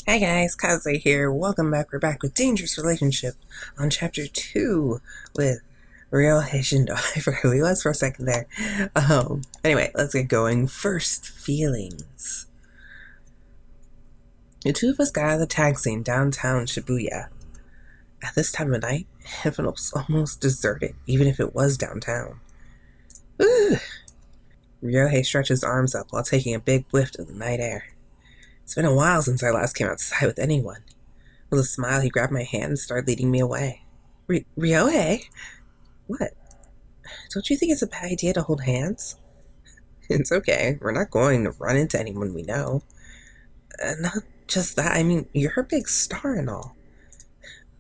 Hey guys, Kaze here. Welcome back. We're back with Dangerous Relationship on chapter 2 with Ryouhei Shindo. I forgot who he was for a second there. Anyway, let's get going. First, feelings. The two of us got out of the taxi in downtown Shibuya. At this time of night, it was almost deserted, even if it was downtown. Ooh. Ryouhei stretched his arms up while taking a big whiff of the night air. It's been a while since I last came outside with anyone. With a smile, he grabbed my hand and started leading me away. Ryouhei? What? Don't you think it's a bad idea to hold hands? It's okay. We're not going to run into anyone we know. Not just that. I mean, you're a big star and all.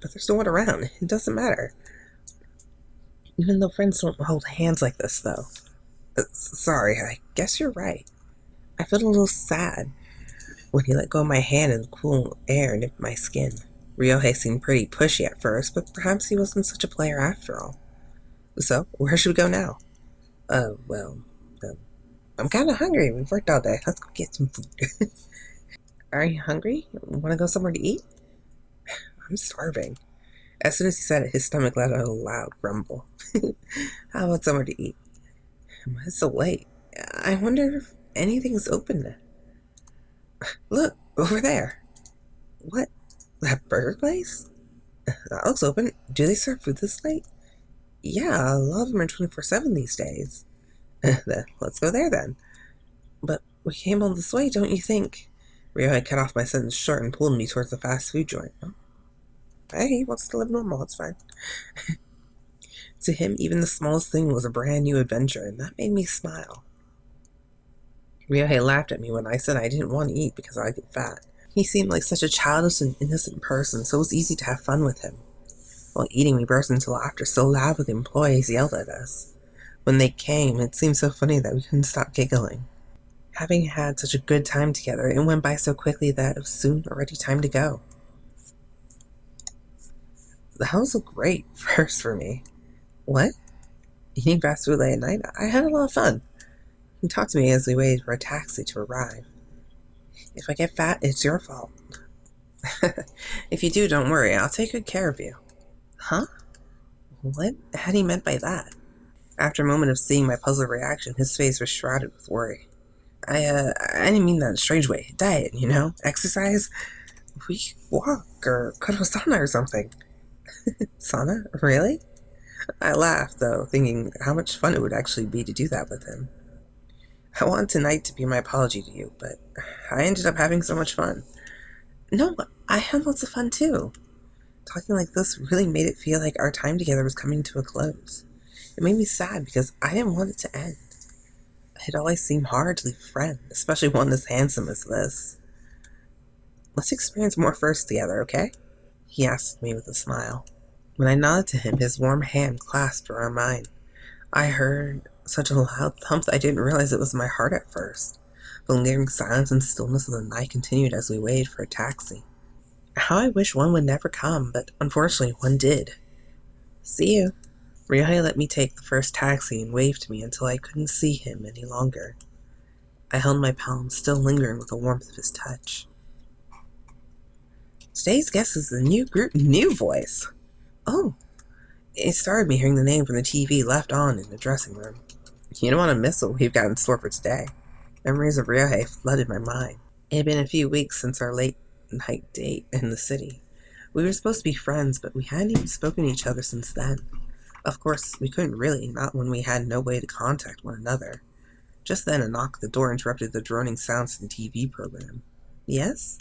But there's no one around. It doesn't matter. Even though friends don't hold hands like this, though. Sorry, I guess you're right. I felt a little sad when he let go of my hand and the cool air nipped my skin. Ryouhei seemed pretty pushy at first, but perhaps he wasn't such a player after all. So, where should we go now? Well, I'm kind of hungry. We've worked all day. Let's go get some food. Are you hungry? Want to go somewhere to eat? I'm starving. As soon as he said it, his stomach let out a loud rumble. How about somewhere to eat? It's so late. I wonder if anything's open. Look, over there. What? That burger place? That looks open. Do they serve food this late? Yeah, a lot of them are 24/7 these days. Let's go there then. But we came all this way, don't you think? Ryouhei cut off my sentence short and pulled me towards the fast food joint. Oh. Hey, he wants to live normal, it's fine. To him, even the smallest thing was a brand new adventure, and that made me smile. Ryouhei laughed at me when I said I didn't want to eat because I get fat. He seemed like such a childish and innocent person, so it was easy to have fun with him. While eating, we burst into laughter so loud that the employees yelled at us. When they came, it seemed so funny that we couldn't stop giggling. Having had such a good time together, it went by so quickly that it was soon already time to go. That was a great first for me. What? Eating fast food late at night? I had a lot of fun. He talked to me as we waited for a taxi to arrive. If I get fat, it's your fault. If you do, don't worry. I'll take good care of you. Huh? What had he meant by that? After a moment of seeing my puzzled reaction, his face was shrouded with worry. I didn't mean that in a strange way. Diet, exercise. We could walk or go to a sauna or something. Sauna? Really? I laughed, though, thinking how much fun it would actually be to do that with him. I wanted tonight to be my apology to you, but I ended up having so much fun. No, I had lots of fun, too. Talking like this really made it feel like our time together was coming to a close. It made me sad because I didn't want it to end. It always seemed hard to leave a friend, especially one as handsome as this. Let's experience more firsts together, okay? He asked me with a smile. When I nodded to him, his warm hand clasped around mine. I heard such a loud thump that I didn't realize it was my heart at first. The lingering silence and stillness of the night continued as we waited for a taxi. How I wish one would never come, but unfortunately one did. See you. Ryouhei let me take the first taxi and waved to me until I couldn't see him any longer. I held my palm, still lingering with the warmth of his touch. Today's guest is the new group New Voice. Oh, it started me hearing the name from the TV left on in the dressing room. You don't want to miss what we've got in store for today. Memories of Ryouhei flooded my mind. It had been a few weeks since our late night date in the city. We were supposed to be friends, but we hadn't even spoken to each other since then. Of course, we couldn't really, not when we had no way to contact one another. Just then, a knock at the door interrupted the droning sounds of the TV program. Yes?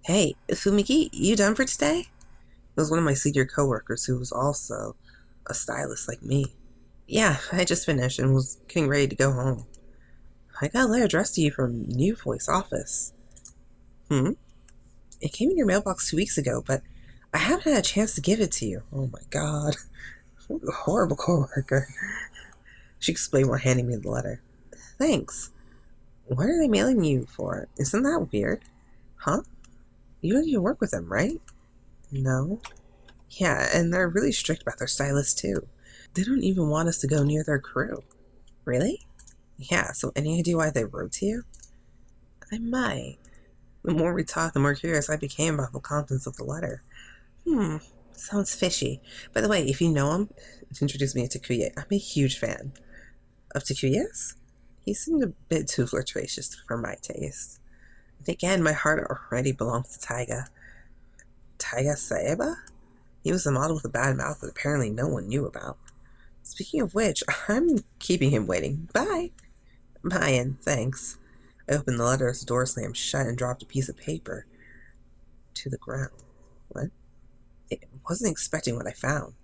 Hey, Fumiki, you done for today? It was one of my senior coworkers who was also a stylist like me. Yeah, I just finished and was getting ready to go home. I got a letter addressed to you from New Voice office. It came in your mailbox 2 weeks ago, but I haven't had a chance to give it to you. Oh my god. What a horrible coworker. She explained while handing me the letter. Thanks. What are they mailing you for? Isn't that weird? Huh? You don't even work with them, right? No. Yeah, and they're really strict about their stylists too. They don't even want us to go near their crew. Really? Yeah, so any idea why they wrote to you? I might. The more we talked, the more curious I became about the contents of the letter. Sounds fishy. By the way, if you know him, introduce me to Takuya. I'm a huge fan. Of Takuya's? He seemed a bit too flirtatious for my taste. And again, my heart already belongs to Taiga. Taiga Saeba? He was a model with a bad mouth that apparently no one knew about. Speaking of which, I'm keeping him waiting. Bye. Bye, and thanks. I opened the letter as the door slammed shut and dropped a piece of paper to the ground. What? I wasn't expecting what I found.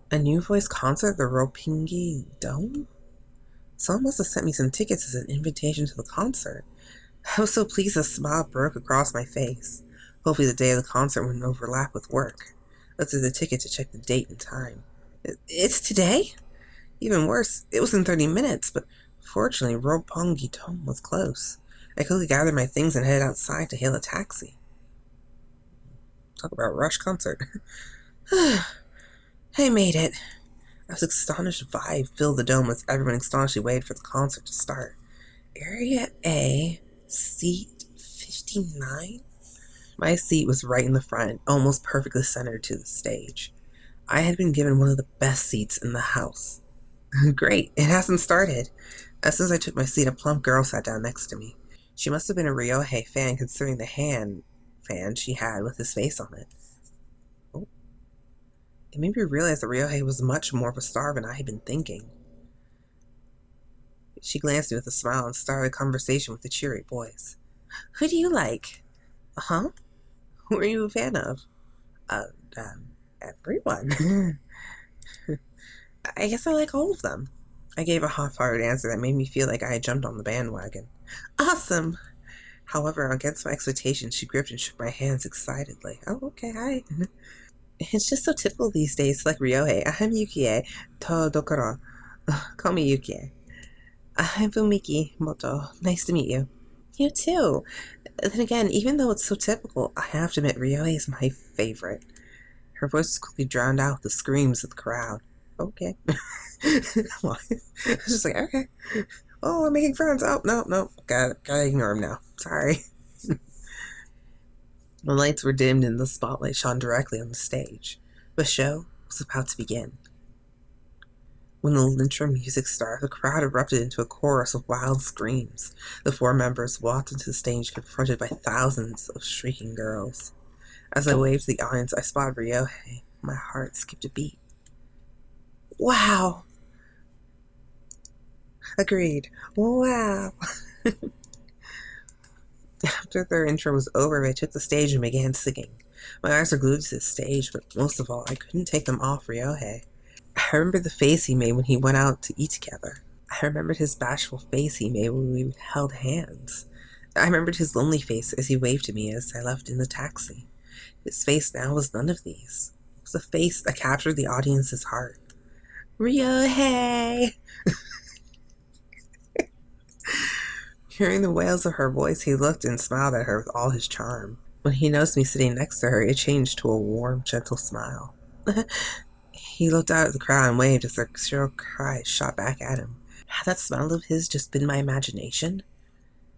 A new voice concert at the Ropingi Dome? Someone must have sent me some tickets as an invitation to the concert. I was so pleased a smile broke across my face. Hopefully the day of the concert wouldn't overlap with work. I looked at the ticket to check the date and time. It's today? Even worse, it was in 30 minutes, but fortunately Ropingi Dome was close. I quickly gathered my things and headed outside to hail a taxi. Talk about rush concert. I made it. I was astonished vibe filled the dome as everyone astonishingly waited for the concert to start. Area A, seat 59? My seat was right in the front, almost perfectly centered to the stage. I had been given one of the best seats in the house. Great, it hasn't started. As soon as I took my seat, a plump girl sat down next to me. She must have been a Ryouhei fan considering the hand fan she had with his face on it. Oh. It made me realize that Ryouhei was much more of a star than I had been thinking. She glanced at me with a smile and started a conversation with a cheery voice. Who do you like? Huh? Who are you a fan of? Everyone. I guess I like all of them. I gave a half-hearted answer that made me feel like I had jumped on the bandwagon. Awesome! However, against my expectations, she gripped and shook my hands excitedly. Oh, okay, hi. It's just so typical these days, like Ryouhei. I'm Yukie to Dokoro. Call me Yukie. I'm Fumiki Moto. Nice to meet you. You too. Then again, even though it's so typical, I have to admit Ryouhei is my favorite. Her voice was quickly drowned out with the screams of the crowd. Okay. Well, I was just like, okay. Oh, we're making friends. Oh, no. Gotta ignore him now. Sorry. The lights were dimmed and the spotlight shone directly on the stage. The show was about to begin. When the intro music started, the crowd erupted into a chorus of wild screams. The four members walked into the stage confronted by thousands of shrieking girls. As I waved to the audience, I spotted Ryouhei. My heart skipped a beat. Wow! Agreed. Wow! After their intro was over, they took the stage and began singing. My eyes were glued to the stage, but most of all, I couldn't take them off Ryouhei. I remembered the face he made when he went out to eat together. I remembered his bashful face he made when we held hands. I remembered his lonely face as he waved to me as I left in the taxi. His face now was none of these. It was a face that captured the audience's heart. Ryouhei! Hearing the wails of her voice, he looked and smiled at her with all his charm. When he noticed me sitting next to her, it changed to a warm, gentle smile. He looked out at the crowd and waved as their shrill cries shot back at him. Had that smile of his just been my imagination?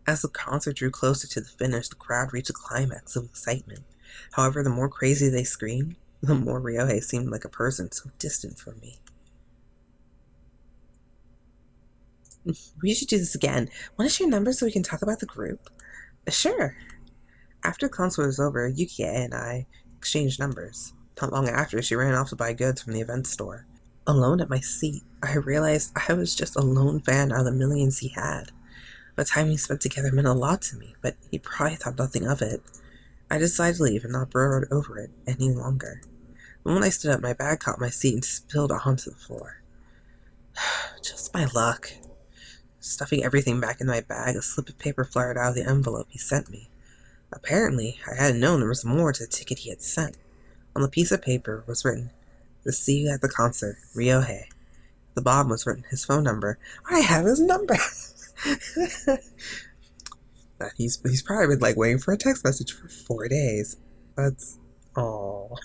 As the concert drew closer to the finish, the crowd reached a climax of excitement. However, the more crazy they screamed, the more Ryouhei seemed like a person so distant from me. We should do this again. Want to share numbers so we can talk about the group? Sure. After the concert was over, Yukie and I exchanged numbers. Not long after, she ran off to buy goods from the event store. Alone at my seat, I realized I was just a lone fan out of the millions he had. The time we spent together meant a lot to me, but he probably thought nothing of it. I decided to leave and not brood over it any longer. But when I stood up, my bag caught my seat and spilled onto the floor. Just my luck. Stuffing everything back in my bag, a slip of paper fluttered out of the envelope he sent me. Apparently, I hadn't known there was more to the ticket he had sent. On the piece of paper was written, "To see you at the concert, Ryouhei." At the bottom was written his phone number. I have his number! He's probably been waiting for a text message for 4 days. That's... aww.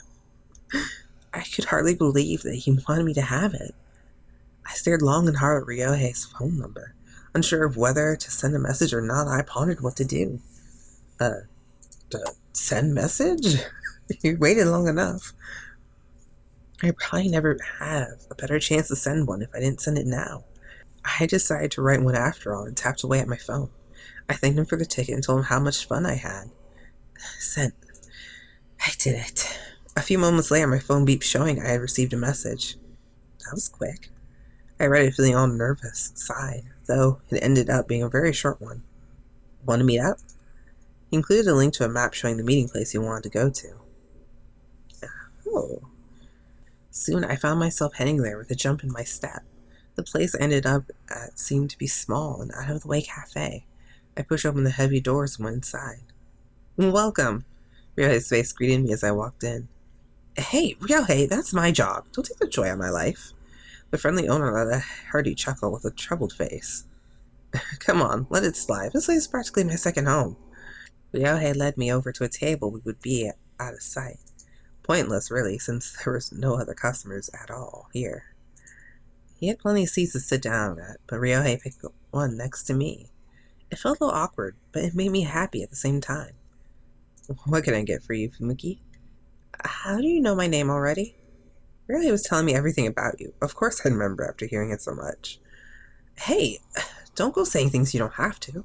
I could hardly believe that he wanted me to have it. I stared long and hard at Ryouhei's phone number. Unsure of whether to send a message or not, I pondered what to do. To send message? You waited long enough. I probably never have a better chance to send one if I didn't send it now. I decided to write one after all and tapped away at my phone. I thanked him for the ticket and told him how much fun I had. Sent. I did it. A few moments later, my phone beeped showing I had received a message. That was quick. I read it feeling all nervous and sighed, though it ended up being a very short one. Want to meet up? He included a link to a map showing the meeting place he wanted to go to. Oh. Soon I found myself heading there with a jump in my step. The place I ended up at seemed to be small and out-of-the-way cafe. I pushed open the heavy doors and went inside. Welcome! Ryouhei's face greeted me as I walked in. Hey, Ryouhei, that's my job. Don't take the joy out of my life. The friendly owner let a hearty chuckle with a troubled face. Come on, let it slide. This place is practically my second home. Ryouhei led me over to a table we would be out of sight. Pointless, really, since there was no other customers at all here. He had plenty of seats to sit down at, but Ryouhei picked one next to me. It felt a little awkward, but it made me happy at the same time. What can I get for you, Fumiki? How do you know my name already? Ryouhei was telling me everything about you. Of course I'd remember after hearing it so much. Hey, don't go saying things you don't have to.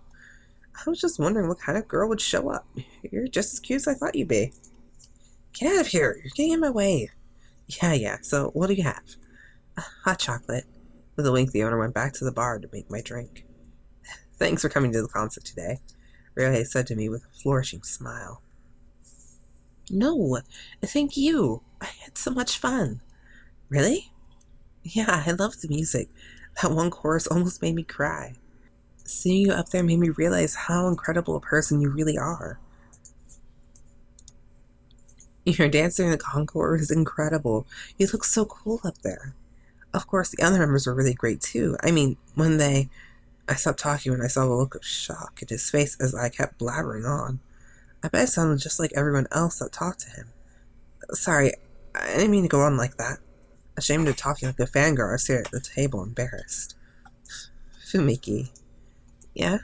I was just wondering what kind of girl would show up. You're just as cute as I thought you'd be. Get out of here. You're getting in my way. Yeah. So, what do you have? Hot chocolate. With a wink, the owner went back to the bar to make my drink. Thanks for coming to the concert today, Ryouhei said to me with a flourishing smile. No, thank you. I had so much fun. Really? Yeah, I loved the music. That one chorus almost made me cry. Seeing you up there made me realize how incredible a person you really are. Your dancing in the concourse was incredible. You look so cool up there. Of course, the other members were really great too. I mean, I stopped talking when I saw the look of shock in his face as I kept blabbering on. I bet I sounded just like everyone else that talked to him. Sorry, I didn't mean to go on like that. Ashamed of talking like a fangirl, I stared at the table, embarrassed. Fumiki. Yeah?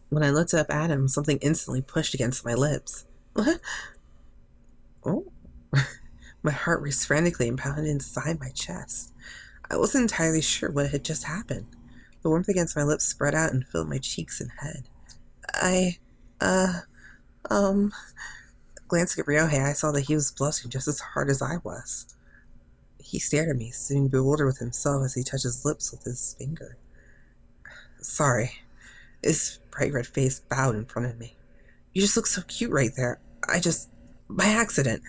When I looked up at him, something instantly pushed against my lips. What? Oh. My heart raced frantically and pounded inside my chest. I wasn't entirely sure what had just happened. The warmth against my lips spread out and filled my cheeks and head. Glancing at Ryouhei, I saw that he was blushing just as hard as I was. He stared at me, seeming bewildered with himself as he touched his lips with his finger. Sorry. His bright red face bowed in front of me. You just look so cute right there. By accident.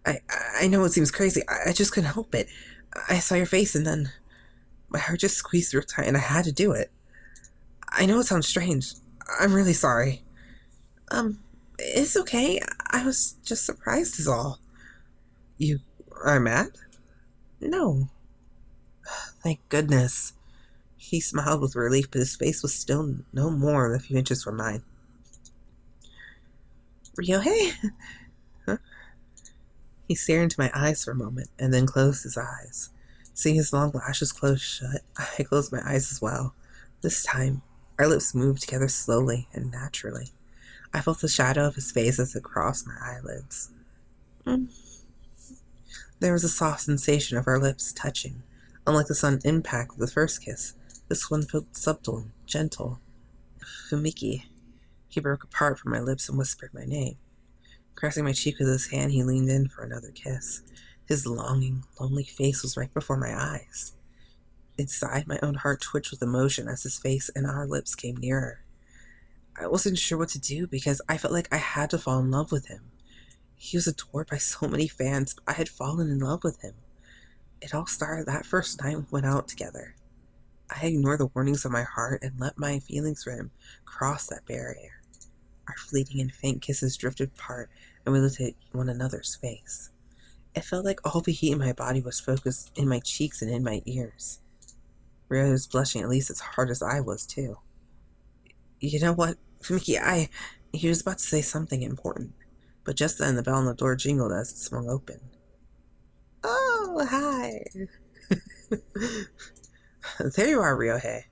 I know it seems crazy. I just couldn't help it. I saw your face and then my heart just squeezed real tight and I had to do it. I know it sounds strange. I'm really sorry. It's okay. I was just surprised is all. You are mad? No. Thank goodness. He smiled with relief, but his face was still no more than a few inches from mine. Ryouhei? Huh? He stared into my eyes for a moment, and then closed his eyes. Seeing his long lashes close shut, I closed my eyes as well. This time, our lips moved together slowly and naturally. I felt the shadow of his face as it crossed my eyelids. There was a soft sensation of our lips touching. Unlike the sudden impact of the first kiss, this one felt subtle and gentle. Fumiki. He broke apart from my lips and whispered my name. Caressing my cheek with his hand, he leaned in for another kiss. His longing, lonely face was right before my eyes. Inside, my own heart twitched with emotion as his face and our lips came nearer. I wasn't sure what to do because I felt like I had to fall in love with him. He was adored by so many fans, but I had fallen in love with him. It all started that first night we went out together. I ignored the warnings of my heart and let my feelings for him cross that barrier. Our fleeting and faint kisses drifted apart, and we looked at one another's face. It felt like all the heat in my body was focused in my cheeks and in my ears. Ryouhei was blushing at least as hard as I was, too. You know what, Fumiki, he was about to say something important, but just then the bell on the door jingled as it swung open. Oh, hi! There you are, Ryouhei.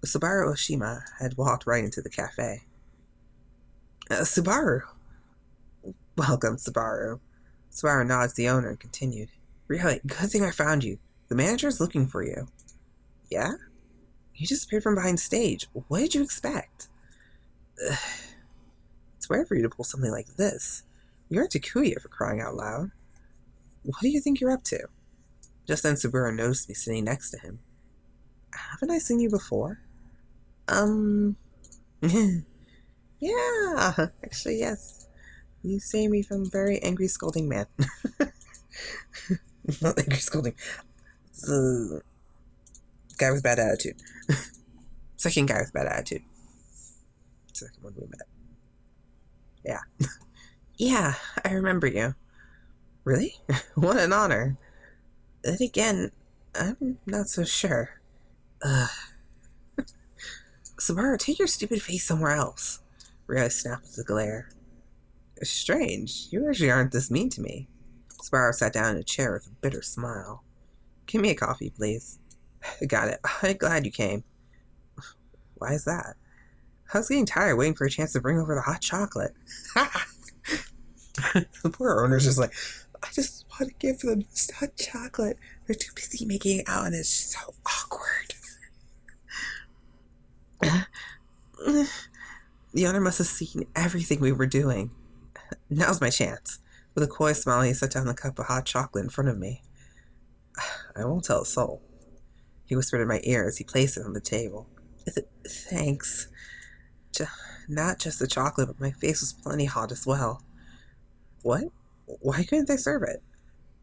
Subaru Oshima had walked right into the cafe. Subaru. Welcome, Subaru. Subaru nods the owner and continued. Really, good thing I found you. The manager's looking for you. Yeah? You just appeared from behind stage. What did you expect? It's rare for you to pull something like this. You're a Takuya for crying out loud. What do you think you're up to? Just then Subaru noticed me sitting next to him. Haven't I seen you before? Yeah, actually, yes. You saved me from a very angry, scolding man. Not angry, scolding. The guy with bad attitude. Second guy with bad attitude. Second one we met. Yeah. Yeah, I remember you. Really? What an honor. Then again, I'm not so sure. Subaru, take your stupid face somewhere else. Ryouhei snapped with a glare. Strange, you actually aren't this mean to me. Subaru sat down in a chair with a bitter smile. Give me a coffee, please. Got it. I'm glad you came. Why is that? I was getting tired waiting for a chance to bring over the hot chocolate. The poor owner's just like, I just want to give them this hot chocolate. They're too busy making it out and it's so awkward. The owner must have seen everything we were doing. Now's my chance. With a coy smile, he set down the cup of hot chocolate in front of me. I won't tell a soul. He whispered in my ear as he placed it on the table. Thanks. Not just the chocolate, but my face was plenty hot as well. What? Why couldn't they serve it?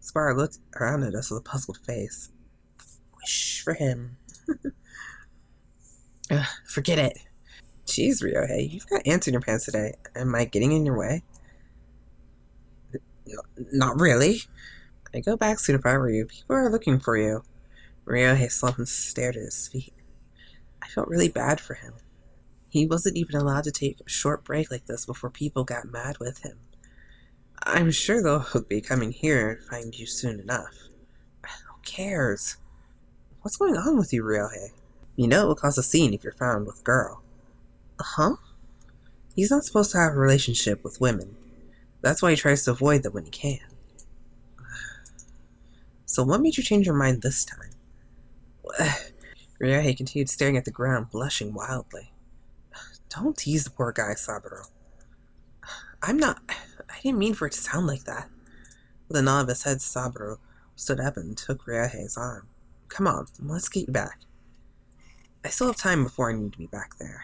Subaru looked around at us with a puzzled face. Wish for him. Forget it. Jeez, Ryouhei, you've got ants in your pants today. Am I getting in your way? No, not really. I'd go back soon if I were you. People are looking for you. Ryouhei slumped and stared at his feet. I felt really bad for him. He wasn't even allowed to take a short break like this before people got mad with him. I'm sure they'll be coming here and find you soon enough. Who cares? What's going on with you, Ryouhei? You know it will cause a scene if you're found with a girl. Huh? He's not supposed to have a relationship with women. That's why he tries to avoid them when he can. So what made you change your mind this time? Ryouhei continued staring at the ground, blushing wildly. Don't tease the poor guy, Saburo. I didn't mean for it to sound like that. With a nod of his head, Saburo stood up and took Ryouhei's arm. Come on, let's get you back. I still have time before I need to be back there.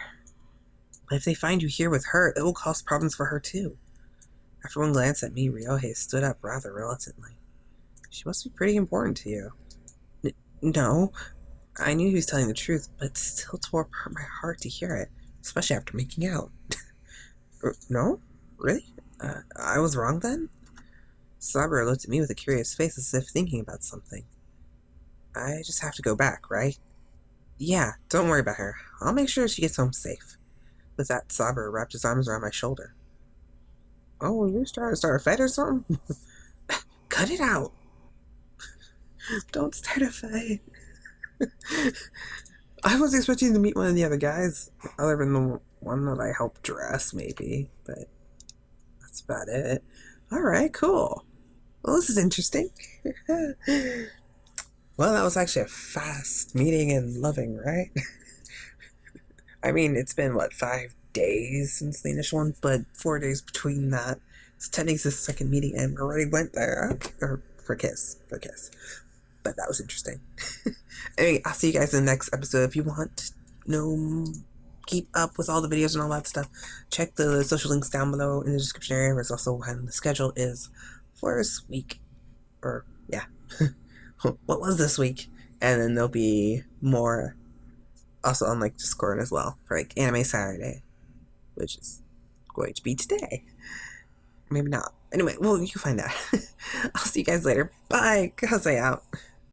But if they find you here with her, it will cause problems for her too. After one glance at me, Ryouhei stood up rather reluctantly. She must be pretty important to you. No. I knew he was telling the truth, but it still tore my heart to hear it, especially after making out. No? Really? I was wrong then? Saburo looked at me with a curious face as if thinking about something. I just have to go back, right? Yeah, don't worry about her. I'll make sure she gets home safe. With that, Saburo wrapped his arms around my shoulder. Oh, you're trying to start a fight or something? Cut it out! Don't start a fight. I was expecting to meet one of the other guys, other than the one that I helped dress, maybe, but that's about it. Alright, cool. Well, this is interesting. Well, that was actually a fast meeting and loving, right? I mean, it's been, 5 days since the initial one, but 4 days between that. It's technically the second meeting, and we already went there. Or for a kiss. But that was interesting. Anyway, I'll see you guys in the next episode. If you want to know, keep up with all the videos and all that stuff, check the social links down below in the description area. There's also when the schedule is for this week. Or, yeah. What was this week? And then there'll be more also on Discord as well for Anime Saturday, which is going to be today. Maybe not. Anyway, well, you can find out. I'll see you guys later. Bye. Kaze out.